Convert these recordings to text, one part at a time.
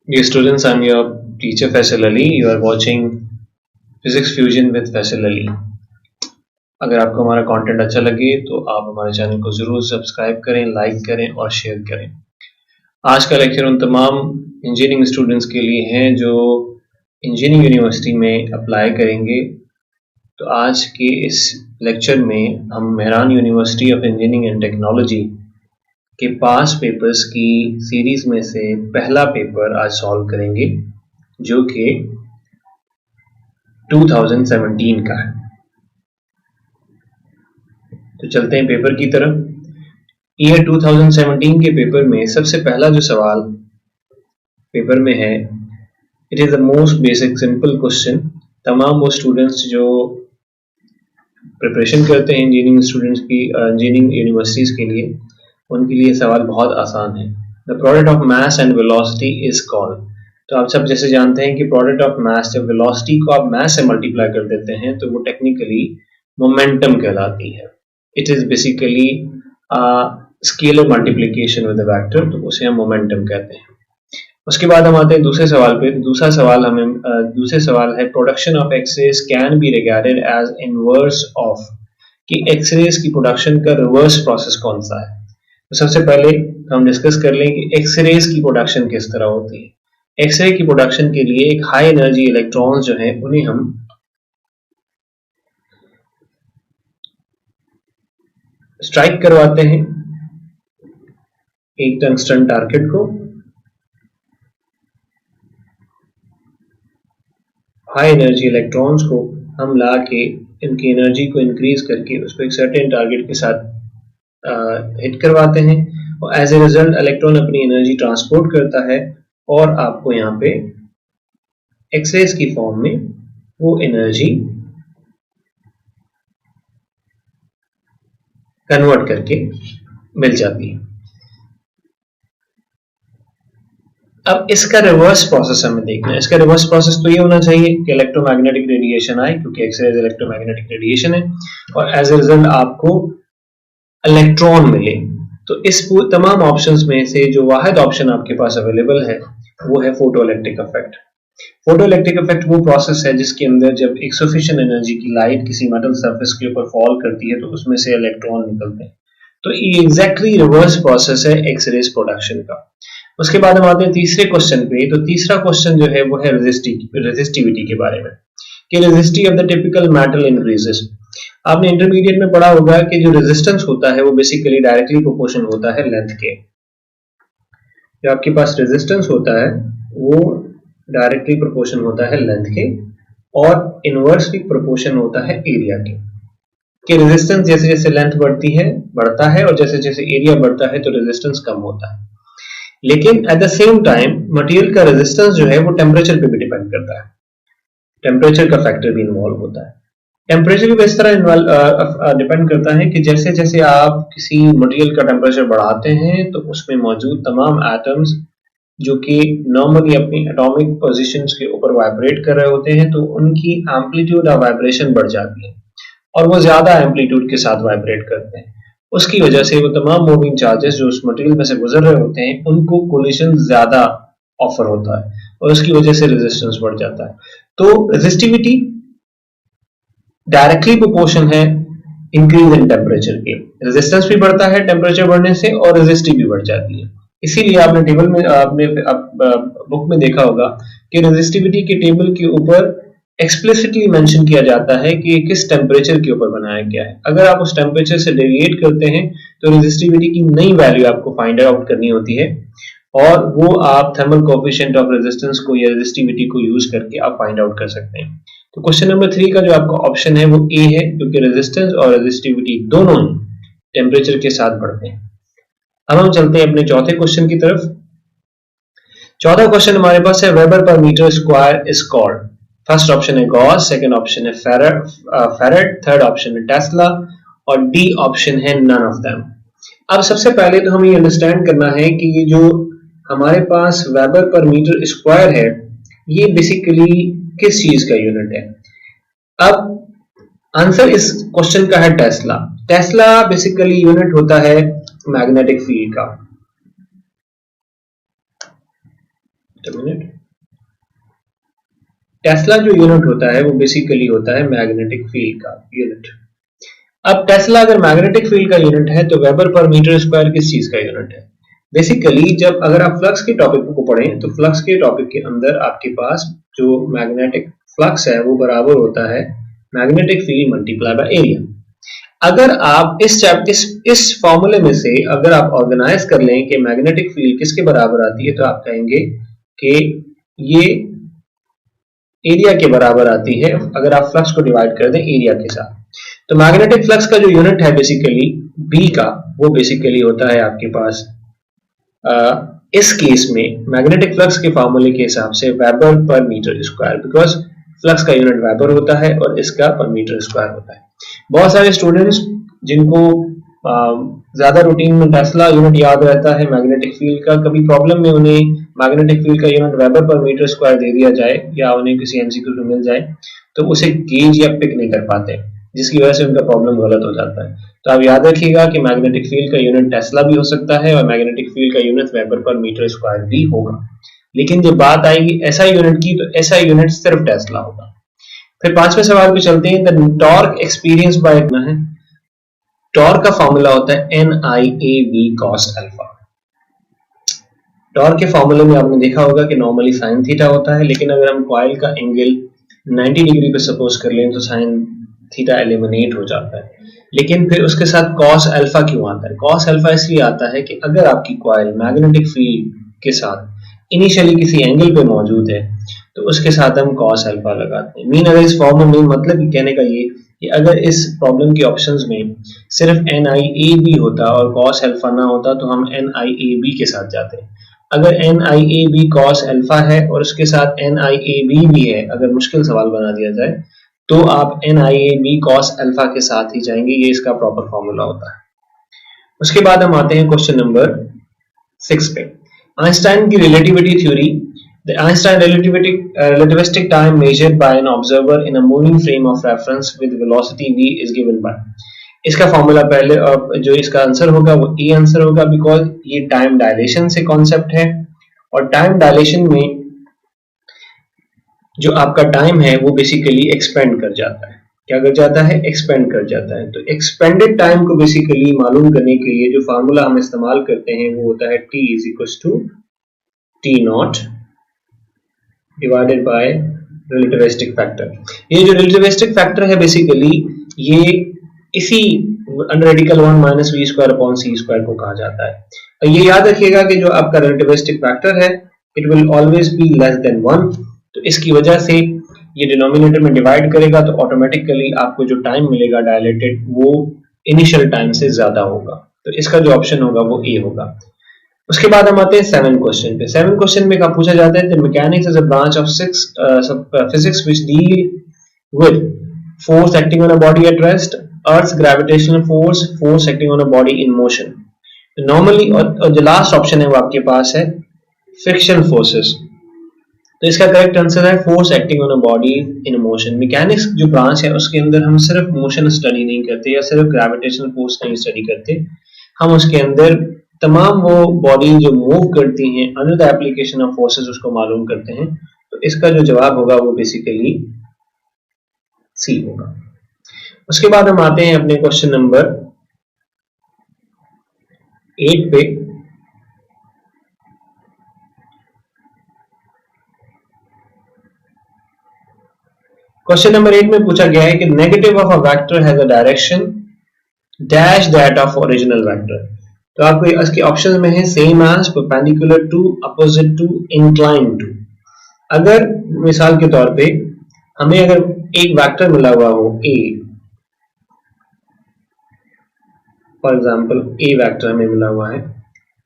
Dear students, I'm your teacher Faisal Ali. You are watching Physics Fusion with Faisal Ali. अगर आपको हमारा content अच्छा लगे तो आप हमारे चैनल को ज़रूर सब्सक्राइब करें, लाइक करें और शेयर करें। आज का लेक्चर उन तमाम इंजीनियरिंग स्टूडेंट्स के लिए हैं जो इंजीनियरिंग यूनिवर्सिटी में अप्लाई करेंगे। तो आज के इस लेक्चर में हम Mehran university of engineering and technology के पास पेपर्स की सीरीज में से पहला पेपर आज सॉल्व करेंगे जो कि 2017 का है। तो चलते हैं पेपर की तरफ। ईयर 2017 के पेपर में सबसे पहला जो सवाल पेपर में है, it is the most basic simple question. तमाम वो स्टूडेंट्स जो प्रिपरेशन करते हैं इंजीनियरिंग स्टूडेंट्स की इंजीनियरिंग यूनिवर्सिटीज़ के लिए, उनके लिए सवाल बहुत आसान है। The product of mass and velocity is called. तो आप सब जैसे जानते हैं कि प्रोडक्ट ऑफ मास, जब वेलोसिटी को आप मास से मल्टीप्लाई कर देते हैं तो वो टेक्निकली मोमेंटम कहलाती है। It is basically scalar multiplication with a vector, तो उसे हम मोमेंटम कहते हैं। उसके बाद हम आते हैं दूसरे सवाल पे। दूसरा सवाल है production of X-rays can be regarded as inverse of, कि एक्सरेज की प्रोडक्शन का रिवर्स प्रोसेस कौन सा है। तो सबसे पहले हम डिस्कस कर लें कि एक्सरेज की प्रोडक्शन किस तरह होती है। एक्सरे की प्रोडक्शन के लिए एक हाई एनर्जी इलेक्ट्रॉन्स जो हैं उन्हें हम स्ट्राइक करवाते हैं एक टंगस्टन टारगेट को। हाई एनर्जी इलेक्ट्रॉन्स को हम ला के इनकी एनर्जी को इंक्रीज करके उसको एक सर्टेन टारगेट के साथ हिट करवाते हैं और एज ए रिजल्ट इलेक्ट्रॉन अपनी एनर्जी ट्रांसपोर्ट करता है और आपको यहाँ पे एक्सरेज की फॉर्म में वो एनर्जी कन्वर्ट करके मिल जाती है। अब इसका रिवर्स प्रोसेस हमें देखना है। इसका रिवर्स प्रोसेस तो ये होना चाहिए कि इलेक्ट्रोमैग्नेटिक रेडिएशन आए, क्योंकि एक्सरेज इलेक्ट्रोमैग्नेटिक रेडिएशन है, और एज ए रिजल्ट आपको इलेक्ट्रॉन मिले। तो इस तमाम ऑप्शंस में से जो वाहिद ऑप्शन आपके पास अवेलेबल है वो है फोटोइलेक्ट्रिक इफेक्ट। फोटोइलेक्ट्रिक इफेक्ट वो प्रोसेस है जिसके अंदर जब एक सफिशिएंट एनर्जी की लाइट किसी मेटल सरफेस के ऊपर फॉल करती है तो उसमें से इलेक्ट्रॉन निकलते हैं। तो ये एग्जैक्टली रिवर्स प्रोसेस है एक्सरेज प्रोडक्शन का। उसके बाद हम आते हैं तीसरे क्वेश्चन पे। तो तीसरा क्वेश्चन जो है वो है रेजिस्टिविटी के बारे में, कि resistivity of the typical metal increases. आपने इंटरमीडिएट में पढ़ा होगा कि जो रेजिस्टेंस होता है वो बेसिकली डायरेक्टली प्रोपोर्शनल होता है लेंथ के। जो आपके पास रेजिस्टेंस होता है वो डायरेक्टली प्रोपोर्शनल होता है लेंथ के, और इनवर्सली प्रोपोर्शनल होता है एरिया के। कि रेजिस्टेंस जैसे जैसे लेंथ बढ़ता है और जैसे जैसे एरिया बढ़ता है तो रेजिस्टेंस कम होता है। लेकिन at the same time material का रेजिस्टेंस जो है वो टेम्परेचर पे भी डिपेंड करता है। टेम्परेचर का फैक्टर भी इन्वॉल्व होता है। टेम्परेचर भी इस तरह डिपेंड करता है कि जैसे जैसे आप किसी मटेरियल का टेम्परेचर बढ़ाते हैं तो उसमें मौजूद तमाम एटम्स जो कि नॉर्मली अपनी एटॉमिक पोजीशंस के ऊपर वाइब्रेट कर रहे होते हैं तो उनकी एम्पलीट्यूड ऑफ वाइब्रेशन बढ़ जाती है और वो ज्यादा एम्पलीट्यूड के साथ वाइब्रेट करते हैं। उसकी वजह से वो तमाम मूविंग चार्जेस जो उस मटेरियल में से गुजर रहे होते हैं उनको कोलिजन ज्यादा ऑफर होता है और उसकी वजह से रेजिस्टेंस बढ़ जाता है। तो रेजिस्टिविटी डायरेक्टली प्रोपोर्शन है इंक्रीज इन टेम्परेचर के। रेजिस्टेंस भी बढ़ता है टेम्परेचर बढ़ने से और रेजिस्टिविटी भी बढ़ जाती है। इसीलिए आपने टेबल में बुक में देखा होगा कि रेजिस्टिविटी के टेबल के ऊपर एक्सप्लिसिटली मेंशन किया जाता है कि किस टेम्परेचर के ऊपर बनाया गया है। अगर आप उस टेम्परेचर से डेविएट करते हैं तो रेजिस्टिविटी की नई वैल्यू आपको फाइंड आउट करनी होती है और वो आप थर्मल कोएफिशिएंट ऑफ रेजिस्टेंस को या रेजिस्टिविटी को यूज करके आप फाइंड आउट कर सकते हैं। तो क्वेश्चन नंबर 3 का जो आपका ऑप्शन है वो ए है, क्योंकि रेजिस्टेंस और रेजिस्टिविटी दोनों ही टेम्परेचर के साथ बढ़ते हैं। अब हम चलते हैं अपने चौथे क्वेश्चन की तरफ। चौथा क्वेश्चन हमारे पास है weber per metre square is called. First option है गॉस, सेकंड ऑप्शन है फेरेड, थर्ड ऑप्शन है टेस्ला और डी ऑप्शन है नन ऑफ देम। अब सबसे पहले तो हमें ये अंडरस्टैंड करना है कि ये जो हमारे पास वेबर पर मीटर स्क्वायर है ये बेसिकली किस चीज का यूनिट है। अब आंसर इस क्वेश्चन का है टेस्ला। टेस्ला बेसिकली यूनिट होता है मैग्नेटिक फील्ड का। मिनट। टेस्ला जो यूनिट होता है वो बेसिकली होता है मैग्नेटिक फील्ड का यूनिट। अब टेस्ला अगर मैग्नेटिक फील्ड का यूनिट है तो वेबर पर मीटर स्क्वायर किस चीज का यूनिट है? बेसिकली जब अगर आप फ्लक्स के टॉपिक को पढ़ें तो फ्लक्स के टॉपिक के अंदर आपके पास जो मैग्नेटिक फ्लक्स है वो बराबर होता है magnetic field multiply by area. अगर आप इस फॉर्मूले में से अगर आप ऑर्गेनाइज कर लें कि मैग्नेटिक फील्ड किसके बराबर आती है तो आप कहेंगे कि ये एरिया के बराबर आती है अगर आप फ्लक्स को डिवाइड कर दें एरिया के साथ। तो मैग्नेटिक फ्लक्स का जो यूनिट है बेसिकली बी का वो बेसिकली होता है आपके पास इस केस में मैग्नेटिक फ्लक्स के फार्मूले के हिसाब से weber per metre square, because flux का यूनिट वेबर होता है और इसका पर मीटर स्क्वायर होता है। बहुत सारे स्टूडेंट्स जिनको ज्यादा रूटीन में टेस्ला यूनिट याद रहता है मैग्नेटिक फील्ड का, कभी प्रॉब्लम में उन्हें मैग्नेटिक फील्ड का unit weber per metre square दे दिया जाए या उन्हें किसी एमसीक्यू में मिल जाए तो उसे गेज या पिक नहीं कर पाते, जिसकी वजह से उनका प्रॉब्लम गलत हो जाता है। तो आप याद रखिएगा कि मैग्नेटिक फील्ड का यूनिट टेस्ला भी हो सकता है और मैग्नेटिक फील्ड का unit weber per metre square भी होगा, लेकिन जब बात आएगी एसआई यूनिट की तो एसआई यूनिट सिर्फ टेस्ला होगा। फिर पांचवें सवाल पे चलते हैं। द टॉर्क एक्सपीरियंस बाय है, टॉर्क का फॉर्मूला होता है NIAB cos अल्फा। टॉर्क के फॉर्मूले में आपने देखा होगा कि नॉर्मली साइन थीटा होता है, लेकिन अगर हम कॉइल का एंगल 90 डिग्री पे सपोज कर लें तो साइन थीटा एलिमिनेट हो जाता है, लेकिन फिर उसके साथ cos अल्फा क्यों आता है? cos अल्फा इसलिए आता है कि अगर आपकी कॉइल मैग्नेटिक फील्ड के साथ इनिशियली किसी एंगल पे मौजूद है तो उसके साथ हम cos अल्फा लगाते हैं। मीन अगर इस फॉर्म में मतलब कहने का ये कि अगर इस प्रॉब्लम के ऑप्शंस में सिर्फ NIAB होता और cos अल्फा ना होता तो हम NIAB के साथ जाते हैं। अगर NIAB cos अल्फा है और उसके साथ NIAB भी है, अगर मुश्किल सवाल बना दिया जाए तो आप NIAB cos अल्फा के साथ ही जाएंगे, ये इसका प्रॉपर फॉर्मूला होता है। उसके बाद हम आते हैं क्वेश्चन नंबर 6 पे। आइंस्टाइन की relativity theory, the Einstein relativistic time measured by an observer in a moving frame of reference with velocity v is given by। इसका फॉर्मूला पहले जो इसका आंसर होगा वो ए आंसर होगा, बिकॉज ये टाइम डायलेशन से कॉन्सेप्ट है और टाइम डायलेशन में जो आपका टाइम है वो बेसिकली एक्सपेंड कर जाता है। क्या कर जाता है? एक्सपेंड कर जाता है। तो एक्सपेंडेड टाइम को बेसिकली मालूम करने के लिए जो फार्मूला हम इस्तेमाल करते हैं वो होता है t is equals to t naught divided by relativistic factor. ये जो रिलेटिविस्टिक फैक्टर है बेसिकली ये इसी radical 1 minus v square upon c square को कहा जाता है। और ये याद रखिएगा कि जो आपका रिलेटिविस्टिक फैक्टर है it will always be less than 1, तो इसकी वजह से ये डिनोमिनेटर में डिवाइड करेगा तो ऑटोमेटिकली आपको जो टाइम मिलेगा डायलेटेड वो इनिशियल टाइम से ज्यादा होगा। तो इसका जो ऑप्शन होगा वो ए होगा। उसके बाद हम आते हैं 7 क्वेश्चन पे। 7 क्वेश्चन में क्या पूछा जाता है? The mechanics is a branch of physics which deal with force acting on a body at rest, earth's gravitational force, force acting on a body in motion. Normally और जो लास्ट ऑप्शन है वो आपके पास है फ्रिक्शन फोर्सेस, तो इसका correct answer है force acting on a body in motion. Mechanics जो ब्रांच है उसके अंदर हम सिर्फ मोशन स्टडी नहीं करते या सिर्फ ग्रेविटेशनल फोर्स नहीं स्टडी करते, हम उसके अंदर तमाम वो बॉडी जो मूव करती हैं under the application of forces उसको मालूम करते हैं। तो इसका जो जवाब होगा वो बेसिकली सी होगा। उसके बाद हम आते हैं अपने क्वेश्चन नंबर 8 पे। क्वेश्चन नंबर 8 में पूछा गया है कि negative of a vector has a direction dash that of original vector. तो आपको इसके ऑप्शन में है same as, perpendicular to, opposite to, incline to. अगर मिसाल के तौर पे हमें अगर एक वेक्टर मिला हुआ हो ए, फॉर एग्जांपल ए वेक्टर हमें मिला हुआ है,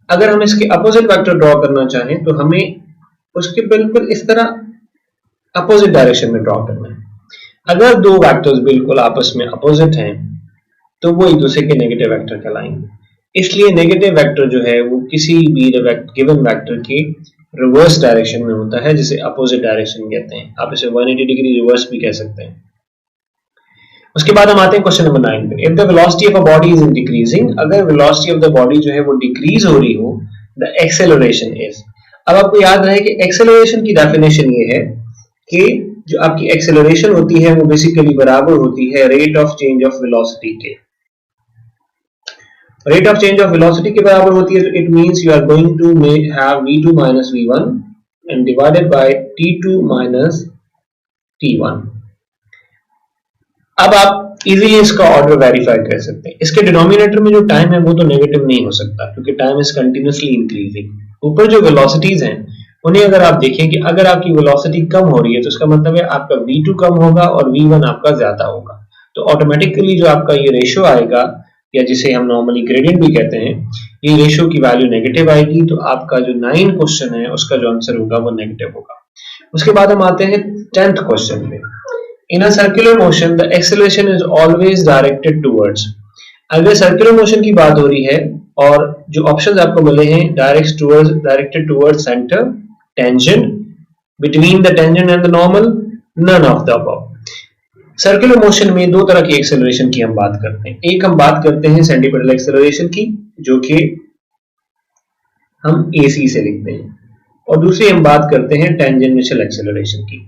अगर हम इसके अपोजिट वेक्टर ड्रॉ करना चाहें तो हमें उसके बिल्कुल इस तरह अपोजिट डायरेक्शन में ड्रॉ करना है। अगर दो वेक्टर्स बिल्कुल आपस में अपोजिट हैं तो वो एक दूसरे के नेगेटिव वेक्टर कहलाएंगे। इसलिए नेगेटिव वेक्टर जो है वो किसी भी गिवन वेक्टर के रिवर्स डायरेक्शन में होता है, जिसे अपोजिट डायरेक्शन कहते हैं। आप इसे 180 डिग्री रिवर्स भी कह सकते हैं। उसके बाद हम आते हैं क्वेश्चन नंबर 9 पे। If the velocity of a body is decreasing, अगर वेलोसिटी ऑफ द बॉडी जो है वो डिक्रीज हो रही हो, द एक्सेलरेशन इज। अब आपको याद रहे कि एक्सेलरेशन की डेफिनेशन ये है कि जो आपकी एक्सेलरेशन होती है वो बेसिकली बराबर होती है rate of change of velocity के। Rate of change of velocity के बराबर होती है, तो it means you are going to have v2 minus v1 and divided by t2 minus t1। अब आप इजीली इसका ऑर्डर वेरीफाई कर सकते हैं। इसके डिनोमिनेटर में जो टाइम है वो तो नेगेटिव नहीं हो सकता क्योंकि टाइम इज कंटिन्यूअसली इंक्रीजिंग। ऊपर जो वेलोसिटीज हैं उन्हें अगर आप देखें कि अगर आपकी वेलोसिटी कम हो रही है तो इसका मतलब है आपका v2 कम होगा और v1 आपका ज्यादा होगा, तो ऑटोमेटिकली जो आपका ये रेशियो आएगा या जिसे हम नॉर्मली ग्रेडियंट भी कहते हैं, ये रेशियो की वैल्यू नेगेटिव आएगी। तो आपका जो 9 क्वेश्चन है उसका जो आंसर होगा वो नेगेटिव होगा। उसके बाद हम आते हैं 10th क्वेश्चन में। In a circular motion the acceleration is always directed towards. अगर सर्कुलर मोशन की बात हो रही है और जो ऑप्शंस आपको मिले हैं directed towards centre, tangent, between the tangent and the normal, none of the above. Circular motion में दो तरह की एक्सेलरेशन की हम बात करते हैं। एक हम बात करते हैं सेंटीपिटल एक्सेलरेशन की जो कि हम AC से लिखते हैं, और दूसरी हम बात करते हैं टेंजेंशियल एक्सेलरेशन की।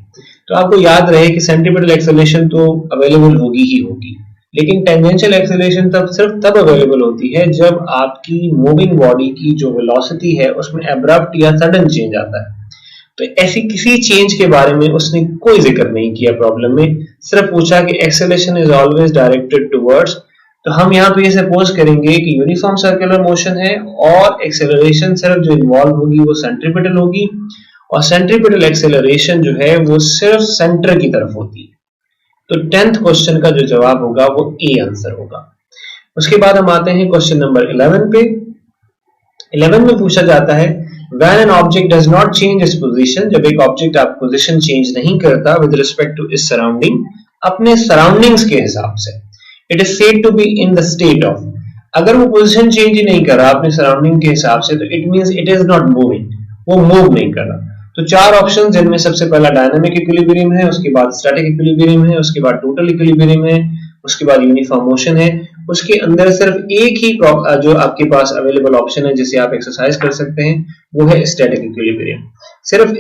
तो आपको याद रहे कि सेंटीपिटल एक्सेलरेशन तो अवेलेबल होगी ही होगी, लेकिन टेंजेंशियल एक्सेलरेशन सिर्फ तब अवेलेबल होती है जब आपकी मूविंग बॉडी की जो वेलोसिटी है उसमें एब्रप्ट या सडन चेंज आता है। तो ऐसी किसी चेंज के बारे में उसने कोई जिक्र नहीं किया प्रॉब्लम में, सिर्फ पूछा कि acceleration is always directed towards. तो हम यहाँ पे ये सपोज करेंगे कि यूनिफॉर्म सर्कुलर मोशन है और एक्सेलरेशन सिर्फ जो इन्वॉल्व होगी वो सेंट्रीपिटल होगी, और सेंट्रीपिटल एक्सेलरेशन जो है वो सिर्फ सेंटर की तरफ होती है। तो 10th क्वेश्चन का जो जवाब होगा वो ए आंसर होगा। उसके बाद हम आते हैं क्वेश्चन नंबर 11 पे। 11 में पूछा जाता है when an object does not change its position, जब एक ऑब्जेक्ट आप पोजीशन चेंज नहीं करता with respect to its surrounding, अपने सराउंडिंग्स के हिसाब से, it is said to be in the state of। अगर वो पोजीशन चेंज ही नहीं कर रहा अपने सराउंडिंग के हिसाब से तो it means it is not moving, वो मूव नहीं कर रहा। तो चार ऑप्शन जिनमें सबसे पहला डायनामिक इक्विलिब्रियम है, उसके बाद स्टैटिक इक्विलिब्रियम है, उसके बाद टोटल इक्विलिब्रियम है, उसके बाद यूनिफॉर्म मोशन है। उसके अंदर सिर्फ एक ही जो आपके पास अवेलेबल ऑप्शन है जिसे आप एक्सरसाइज कर सकते हैं वो है स्टैटिक इक्विलिब्रियम। सिर्फ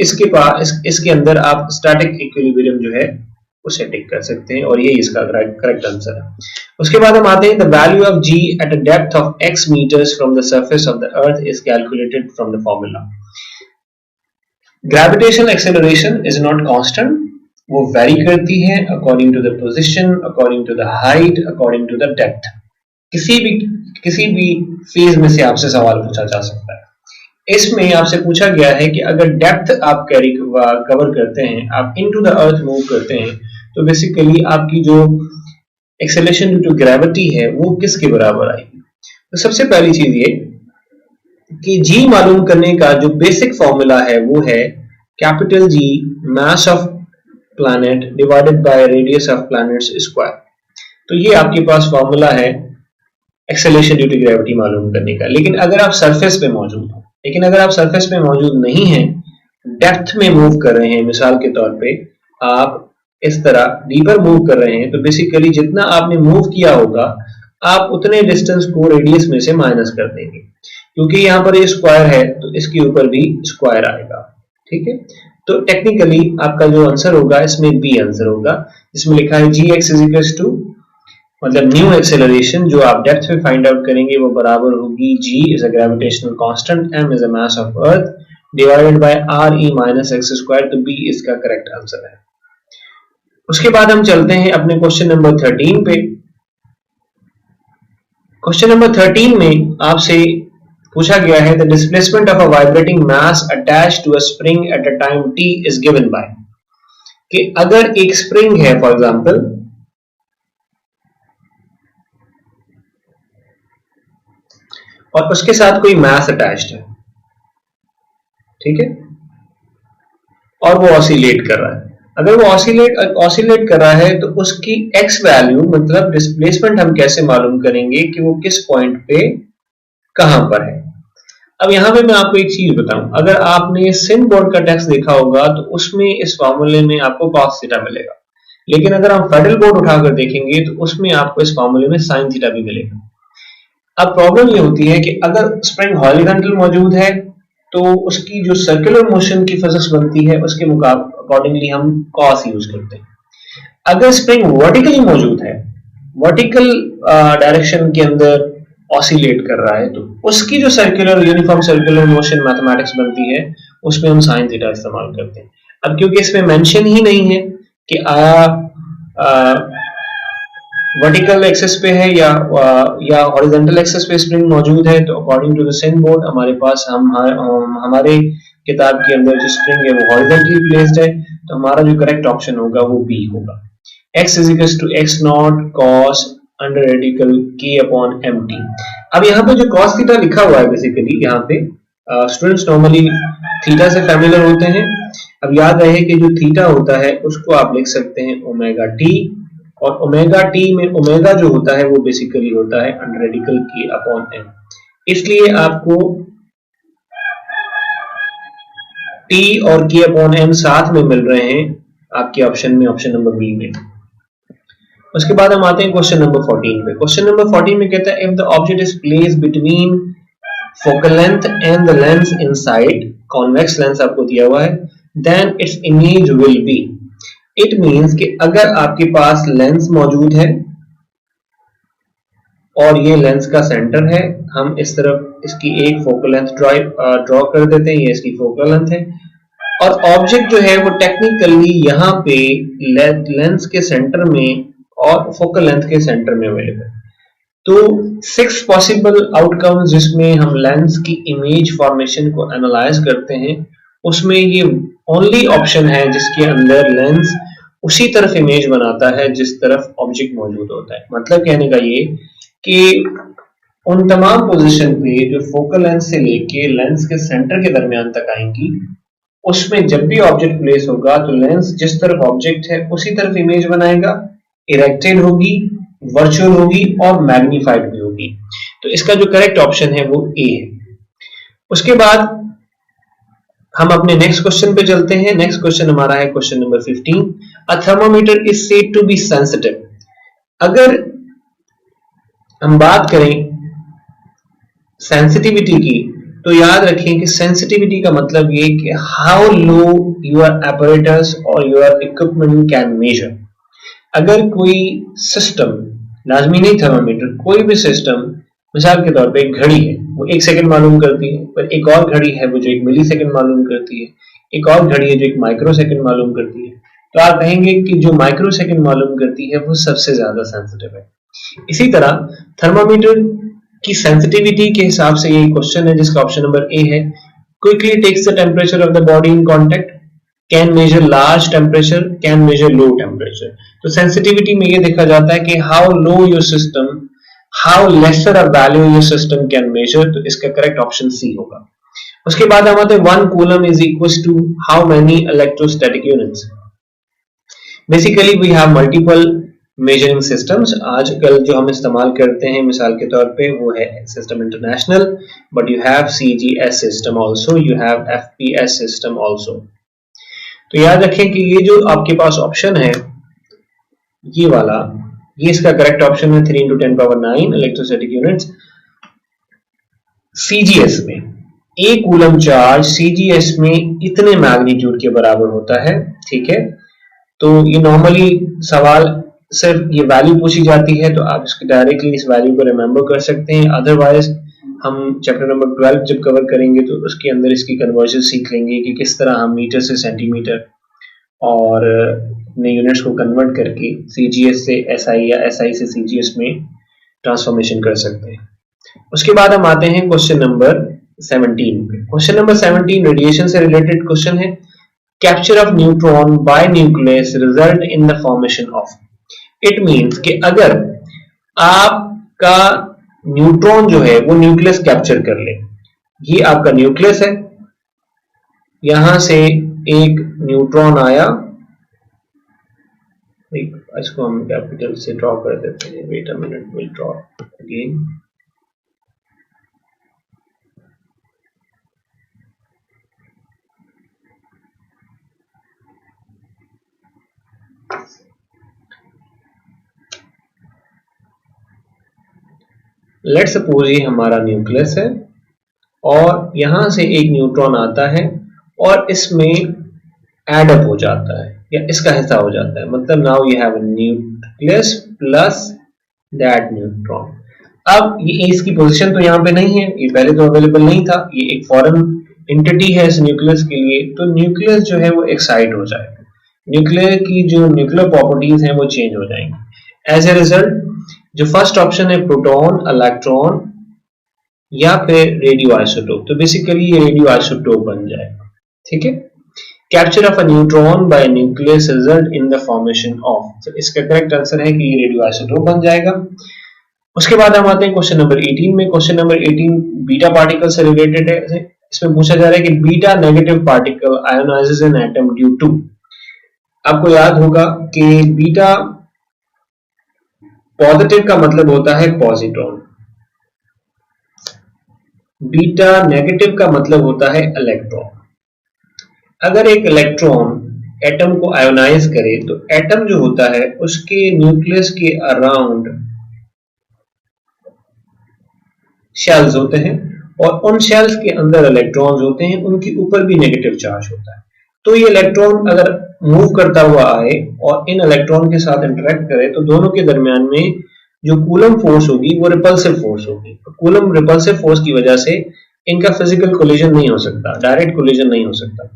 इसके अंदर आप स्टैटिक इक्विलिब्रियम जो है उसे टिक कर सकते हैं और ये इसका करेक्ट आंसर है। उसके बाद हम आते हैं the value of g at a depth of x metres from the surface of the earth is calculated from the formula. Gravitational acceleration is not constant, वो वेरी करती है according to the position, according to the height, according to the depth. किसी भी phase में से आपसे सवाल पूछा जा सकता है। इसमें आपसे पूछा गया है कि अगर डेप्थ आप कवर करते हैं, आप इनटू द अर्थ मूव करते हैं, तो बेसिकली आपकी जो एक्सेलरेशन ड्यू टू ग्रेविटी है वो किसके बराबर आएगी। तो सबसे पहली चीज ये कि g मालूम करने का जो बेसिक फॉर्मूला है वो है capital G mass of planet divided by radius of planets square. तो ये आपके पास फॉर्मूला है एक्सेलरेशन ड्यू टू ग्रेविटी मालूम करने का। लेकिन अगर आप सरफेस पे मौजूद नहीं हैं, डेप्थ में मूव कर रहे हैं, मिसाल के तौर पे आप इस तरह डीपर मूव कर रहे हैं, तो बेसिकली जितना आपने मूव किया होगा आप उतने डिस्टेंस को रेडियस में से माइनस कर देंगे। क्योंकि यहाँ पर ये स्क्वायर है तो इसके ऊपर भी स्क्वायर आएगा, ठीक है। तो टेक्निकली आपका जो आंसर होगा इसमें बी आंसर होगा, जिसमें लिखा है gx इज इक्वल टू, मतलब न्यू एक्सेलरेशन जो आप डेप्थ में फाइंड आउट करेंगे वो बराबर होगी g is a gravitational constant, m is a mass of earth divided by re minus x square. तो b इसका करेक्ट आंसर है। उसके बाद हम चलते हैं अपने क्वेश्चन नंबर 13 पे। क्वेश्चन नंबर 13 में आपसे पूछा गया है the displacement of a vibrating mass attached to a spring at a time t is given by, कि अगर एक स्प्रिंग है फॉर एग्जांपल, और उसके साथ कोई मास अटैच्ड है, ठीक है, और वो ऑसिलेट कर रहा है। अगर वो ऑसिलेट कर रहा है तो उसकी x वैल्यू, मतलब डिस्प्लेसमेंट, हम कैसे मालूम करेंगे कि वो किस पॉइंट पे कहां पर है। अब यहां पे मैं आपको एक चीज बताऊं, अगर आपने सिन बोर्ड का टेक्स्ट देखा होगा तो उसमें इस फॉर्मूले में आपको cos थीटा मिलेगा, लेकिन अगर हम फेडरल बोर्ड उठाकर देखेंगे तो उसमें आपको इस फॉर्मूले में sin थीटा भी मिलेगा। अब प्रॉब्लम ये होती है कि अगर स्प्रिंग हॉरिजॉन्टल मौजूद है तो उसकी जो सर्कुलर मोशन की फिजिक्स बनती है उसके अकॉर्डिंगली हम कॉस यूज करते हैं। अगर स्प्रिंग वर्टिकली मौजूद है, वर्टिकल डायरेक्शन के अंदर ऑसिलेट कर रहा है, तो उसकी जो circular uniform circular motion mathematics बनती है उसमें हम साइन थीटा इस्तेमाल करते हैं। अब क्योंकि इसमें मेंशन ही नहीं है कि आया वर्टिकल एक्सिस पे है या हॉरिजॉन्टल एक्सिस पे स्प्रिंग मौजूद है, तो अकॉर्डिंग टू द सेन बोर्ड हमारे पास हमारे किताब के अंदर जो स्प्रिंग है वो हॉरिजॉन्टली प्लेस्ड है, तो हमारा जो करेक्ट ऑप्शन होगा वो बी होगा। x is equals to x naught cos under radical k upon mt। अब यहाँ पे जो cos थीटा लिखा हुआ है बेसिकली यहाँ पे स्टूडेंट्स नॉर्मली थीटा से फैमिलियर होते हैं। अब याद रहे कि जो थीटा होता है उसको आप लिख सकते हैं ओमेगा टी, और ओमेगा टी में ओमेगा जो होता है वो बेसिकली होता है अंडर रेडिकल के अपॉन एम, इसलिए आपको टी और के अपॉन एम साथ में मिल रहे हैं आपके ऑप्शन में, ऑप्शन नंबर बी में। उसके बाद हम आते हैं क्वेश्चन नंबर 14 पे। क्वेश्चन नंबर 14 में कहता है if the object is placed between focal length and the lens inside, convex lens आपको दिया हुआ है, then its image will be. It means कि अगर आपके पास लेंस मौजूद है और ये लेंस का सेंटर है, हम इस तरफ इसकी एक फोकल लेंथ ड्रॉ कर देते हैं, ये इसकी फोकल लेंथ है, और ऑब्जेक्ट जो है वो टेक्निकली यहाँ पे लेंस के सेंटर में और फोकल लेंथ के सेंटर में अवेलेबल। तो 6 पॉसिबल आउटकम्स जिसमें हम लेंस की इमेज फॉर्मेशन को एनालाइज करते हैं, उसमें ये ओनली ऑप्शन है जिसके अंदर लेंस उसी तरफ इमेज बनाता है जिस तरफ ऑब्जेक्ट मौजूद होता है। मतलब कहने का ये कि उन तमाम पोजीशन पे जो फोकल लेंथ से लेके लेंस के सेंटर के दरमियान तक आएंगी, उसमें जब भी ऑब्जेक्ट प्लेस होगा तो लेंस जिस तरफ ऑब्जेक्ट है उसी तरफ इमेज बनाएगा, इरेक्टेड होगी, वर्चुअल होगी और मैग्नीफाइड भी होगी। तो इसका जो करेक्ट ऑप्शन है वो ए है। उसके बाद हम अपने नेक्स्ट क्वेश्चन पे चलते हैं। नेक्स्ट क्वेश्चन हमारा है question number 15। A thermometer is said to be sensitive. अगर हम बात करें सेंसिटिविटी की, तो याद रखें कि सेंसिटिविटी का मतलब ये कि हाउ लो योर apparatus और योर इक्विपमेंट कैन मेजर। अगर कोई सिस्टम, लाजमी नहीं थर्मामीटर, कोई भी सिस्टम, मिसाल के तौर पे एक घड़ी है वो 1 सेकंड मालूम करती है, पर एक और घड़ी है वो जो 1 मिली सेकंड मालूम करती है, एक और घड़ी है जो 1 माइक्रो सेकंड मालूम करती है, तो आप कहेंगे कि जो माइक्रो सेकंड मालूम करती है वो सबसे ज्यादा सेंसिटिव है। इसी तरह थर्मामीटर की सेंसिटिविटी के हिसाब से ये क्वेश्चन है जिसका ऑप्शन नंबर ए है। Quickly takes the temperature of the body in contact, can measure large temperature, can measure low temperature. तो सेंसिटिविटी में ये देखा जाता है कि how low your system, how lesser a value your system can measure, तो इसका करेक्ट ऑप्शन सी होगा। उसके बाद हम आते हैं 1 coulomb is equal to how many electrostatic units. Basically we have multiple measuring systems. आजकल जो हम इस्तेमाल करते हैं मिसाल के तौर पे वो है system international, but you have CGS system also, you have FPS system also. तो याद रखें कि ये जो आपके पास ऑप्शन है ये वाला, ये इसका करेक्ट ऑप्शन है 3 × 10⁹ इलेक्ट्रोस्टैटिक यूनिट्स। CGS में 1 कूलम चार्ज CGS में इतने मैग्नीट्यूड के बराबर होता है, ठीक है। तो ये नॉर्मली सवाल सिर्फ ये वैल्यू पूछी जाती है, तो आप इसके डायरेक्टली इस वैल्यू को रिमेंबर कर सकते हैं। अदरवाइज हम चैप्टर नंबर 12 जब कवर करेंगे तो उसके अंदर इसकी कन्वर्जन सीख लेंगे कि किस तरह हम मीटर से सेंटीमीटर और अपने यूनिट्स को कन्वर्ट करके CGS से SI या SI से CGS में ट्रांसफॉर्मेशन कर सकते हैं। उसके बाद हम आते हैं क्वेश्चन नंबर 17 पे। क्वेश्चन नंबर 17 रेडिएशन से रिलेटेड क्वेश्चन है। Capture of neutron bye nucleus result in the formation of. It means कि अगर आपका न्यूट्रॉन जो है वो न्यूक्लियस कैप्चर कर ले, ये आपका न्यूक्लियस है, यहां से एक न्यूट्रॉन आया, इसको हम कैपिटल से ड्रॉ कर देते हैं, wait a minute, will draw again. Let's suppose ये हमारा न्यूक्लियस है और यहां से एक न्यूट्रॉन आता है और इसमें एड अप हो जाता है या इसका हिस्सा हो जाता है, मतलब now you have a nucleus plus that neutron. अब ये इसकी पोजीशन तो यहाँ पे नहीं है, ये पहले तो अवेलेबल नहीं था, ये एक फॉरेन एंटिटी है इस न्यूक्लियस के लिए, तो न्यूक्लियस जो है वो एक्साइट हो जाएगा, न्यूक्लियर की जो न्यूक्लियर प्रॉपर्टीज हैं वो चेंज हो जाएंगी। एज ए रिजल्ट जो फर्स्ट ऑप्शन है प्रोटॉन, इलेक्ट्रॉन या फिर रेडियो आइसोटोप, तो बेसिकली ये रेडियो आइसोटोप बन जाएगा। ठीक है, capture of a neutron bye nucleus result in the formation of, तो इसका करेक्ट आंसर है कि ये रेडियो आइसोटोप बन जाएगा। उसके बाद हम आते हैं क्वेश्चन नंबर 18 में। क्वेश्चन नंबर 18 बीटा पार्टिकल से रिलेटेड है। इसमें पूछा जा रहा है कि beta negative particle ionises an atom due to, आपको याद होगा कि बीटा पॉजिटिव का मतलब होता है पॉजिट्रॉन, बीटा नेगेटिव का मतलब होता है इलेक्ट्रॉन। अगर एक इलेक्ट्रॉन एटम को आयोनाइज करे तो एटम जो होता है उसके न्यूक्लियस के अराउंड शेल्स होते हैं और उन शेल्स के अंदर इलेक्ट्रॉन्स होते हैं, उनके ऊपर भी नेगेटिव चार्ज होता है। तो ये इलेक्ट्रॉन अगर मूव करता हुआ आए और इन इलेक्ट्रॉन के साथ इंटरेक्ट करे तो दोनों के दरमियान में जो कूलम फोर्स होगी वो रिपल्सिव फोर्स होगी। तो कूलम रिपल्सिव फोर्स की वजह से इनका फिजिकल कोलिजन नहीं हो सकता, डायरेक्ट कोलिजन नहीं हो सकता।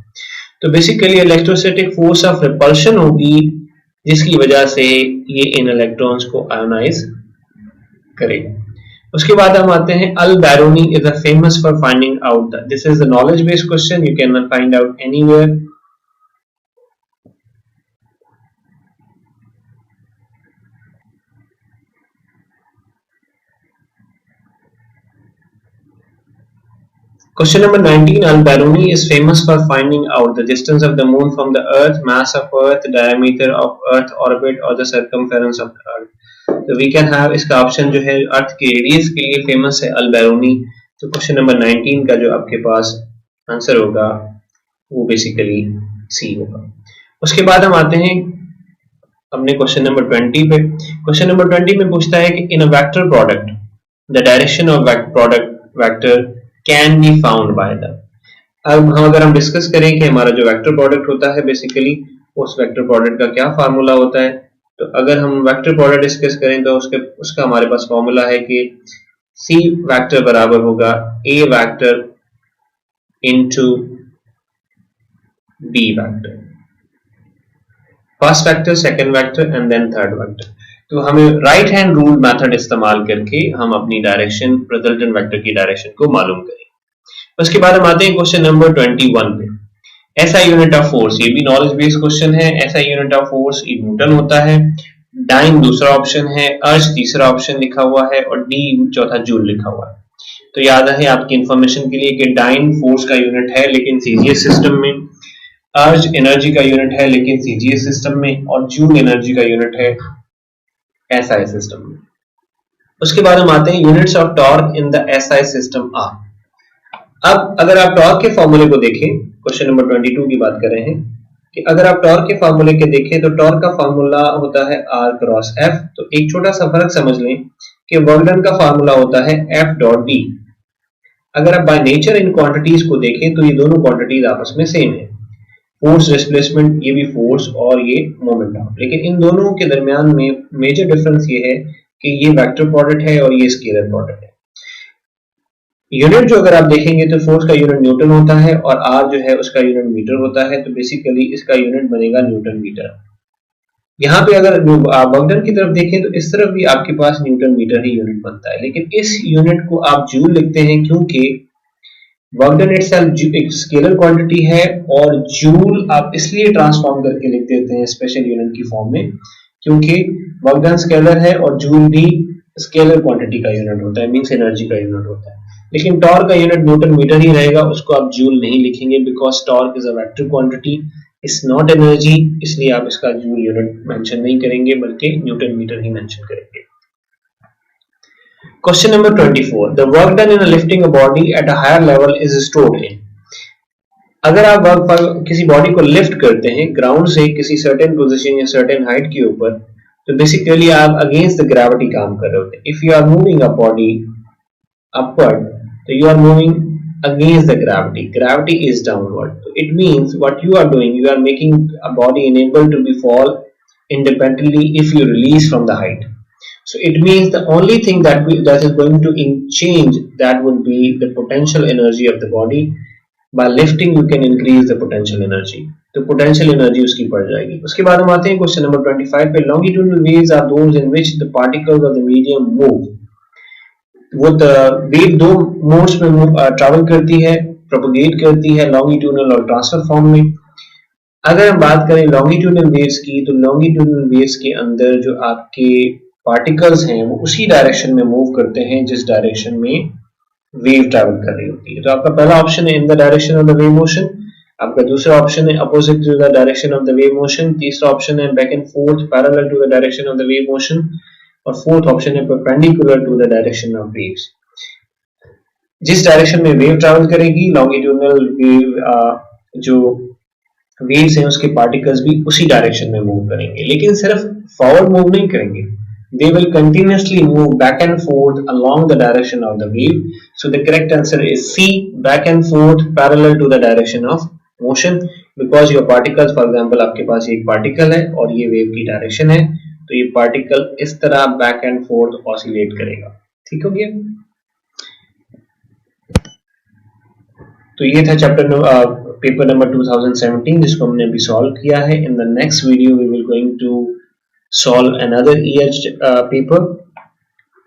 तो basically electrostatic force of repulsion होगी जिसकी वजह से ये इन इलेक्ट्रॉन्स को आयोनाइज करेगा। उसके बाद हम आते हैं Al Biruni is famous for finding out, this is the knowledge based question, you can find out anywhere. Question number 19, Al-Biruni is famous for finding out the distance of the moon from the earth, mass of earth, diameter of earth orbit or the circumference of the earth. So we can have इसका option जो है अर्थ के radius के लिए famous है अल-बिरूनी। तो question number 19 का जो आपके पास आंसर होगा वो बेसिकली सी होगा। उसके बाद हम आते हैं अपने क्वेश्चन नंबर 20 पे। क्वेश्चन नंबर 20 में पूछता है कि in a vector product the direction of product vector can be found by the. अब हम अगर हम डिस्कस करें कि हमारा जो वेक्टर प्रोडक्ट होता है बेसिकली उस वेक्टर प्रोडक्ट का क्या फार्मूला होता है, तो अगर हम वेक्टर प्रोडक्ट डिस्कस करें तो उसका हमारे पास फार्मूला है कि सी वेक्टर बराबर होगा a vector into b vector, first vector, second vector and then third vector. तो हमें राइट हैंड रूल मेथड इस्तेमाल करके हम अपनी डायरेक्शन रिजल्टेंट वेक्टर की डायरेक्शन को मालूम करें। उसके बाद हम आते हैं क्वेश्चन नंबर 21 पे। ऐसा यूनिट ऑफ फोर्स, ये भी नॉलेज बेस्ड क्वेश्चन है। ऐसा यूनिट ऑफ फोर्स न्यूटन होता है, डाइन दूसरा ऑप्शन है, अर्ज तीसरा ऑप्शन लिखा हुआ है और डी चौथा जूल लिखा हुआ है। तो याद है आपकी इंफॉर्मेशन के लिए कि डाइन फोर्स का यूनिट है लेकिन सीजीएस सिस्टम में, अर्ज एनर्जी का यूनिट है लेकिन सीजीएस सिस्टम में, और जूल एनर्जी का यूनिट है एसआई सिस्टम में। उसके बाद हम आते हैं units of torque in the SI system are. अब अगर आप टॉर्क के फॉर्मूले को देखें, क्वेश्चन नंबर 22 की बात कर रहे हैं कि अगर आप टॉर्क के फॉर्मूले के देखें तो टॉर्क का फॉर्मूला होता है आर क्रॉस एफ। तो एक छोटा सा फर्क समझ लें कि वर्क डन का फॉर्मूला होता है एफ डॉट डी। अगर आप बाय नेचर इन क्वांटिटीज को देखें तो ये दोनों क्वांटिटीज आपस में सेम है, फोर्स डिस्प्लेसमेंट, ये भी फोर्स और ये मोमेंटम, लेकिन इन दोनों के दरमियान में मेजर डिफरेंस ये है कि ये वेक्टर प्रोडक्ट है और ये स्केलर प्रोडक्ट है। यूनिट जो अगर आप देखेंगे तो फोर्स का यूनिट न्यूटन होता है और आर जो है उसका यूनिट मीटर होता है, तो बेसिकली इसका यूनिट बनेगा न्यूटन मीटर। यहाँ पे अगर आप वर्क डन की तरफ देखें तो इस तरफ भी आपके पास न्यूटन मीटर ही यूनिट बनता है, लेकिन इस यूनिट को आप जूल लिखते हैं क्योंकि वर्क डन इटसेल्फ एक स्केलर क्वांटिटी है और जूल आप इसलिए ट्रांसफॉर्म करके लिख देते हैं स्पेशल यूनिट की फॉर्म में क्योंकि वर्क डन स्केलर है और जूल भी स्केलर क्वांटिटी का यूनिट होता है, मींस एनर्जी का यूनिट होता है। लेकिन टॉर्क का यूनिट न्यूटन मीटर ही रहेगा, उसको आप जूल नहीं लिखेंगे because torque is a vector quantity, it's not energy, इसलिए आप इसका जूल यूनिट मेंशन नहीं करेंगे बल्कि न्यूटन मीटर ही मेंशन करेंगे। Question number 24. The work done in lifting a body at a higher level is stored in. अगर आप किसी बॉडी को लिफ्ट करते हैं ग्राउंड से किसी सर्टेन पोजीशन या सर्टेन हाइट के ऊपर, तो बेसिकली आप अगेंस्ट द ग्रेविटी काम कर रहे होते हैं। If you are moving a body upward तो you are moving against the gravity. Gravity is downward. It means what you are doing, you are making a body unable to be fall independently if you release from the height. So it means the only thing that is going to change that would be the potential energy of the body. By lifting you can increase the potential energy. तो potential energy उसकी बढ़ जाएगी. उसके बाद हम आते हैं question number 25 पे. Longitudinal waves are those in which the particles of the medium move. वो वेव दो मोड्स में ट्रैवल करती है, प्रोपोगेट करती है, लॉन्गिट्यूडनल और ट्रांसफर फॉर्म में. अगर हम बात करें लॉन्गिट्यूडनल वेव्स की, तो लॉन्गिट्यूडनल वेव्स के अंदर जो आपके पार्टिकल्स हैं वो उसी डायरेक्शन में मूव करते हैं जिस डायरेक्शन में वेव ट्रैवल कर रही होती है. तो आपका पहला ऑप्शन है in the direction of the wave motion, आपका दूसरा ऑप्शन है opposite to the direction of the wave motion, तीसरा ऑप्शन है back and forth parallel to the direction of the wave motion, और फोर्थ ऑप्शन है perpendicular to the direction of waves. जिस direction में वेव ट्रैवल करेगी longitudinal wave जो waves हैं उसके पार्टिकल्स भी उसी डायरेक्शन में मूव करेंगे, लेकिन सिर्फ फॉरवर्ड मूव नहीं करेंगे. They will continuously move back and forth along the direction of the wave. So the correct answer is C, back and forth parallel to the direction of motion. Because your particles, for example, आपके पास एक particle है और ये wave की direction है, तो ये particle इस तरह बैक एंड फोर्थ ऑसिलेट करेगा. ठीक हो गया. तो ये था चैप्टर पेपर नंबर 2017 जिसको हमने अभी सॉल्व किया है. In the next video we will going to solve another paper.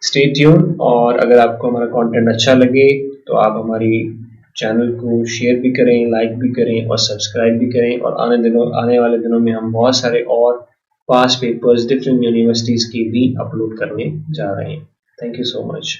Stay tuned. और अगर आपको हमारा कंटेंट अच्छा लगे तो आप हमारी चैनल को शेयर भी करें, लाइक भी करें और सब्सक्राइब भी करें. और आने वाले दिनों में हम बहुत सारे और पास्ट पेपर्स डिफरेंट यूनिवर्सिटीज के भी अपलोड करने जा रहे हैं. Thank you so much.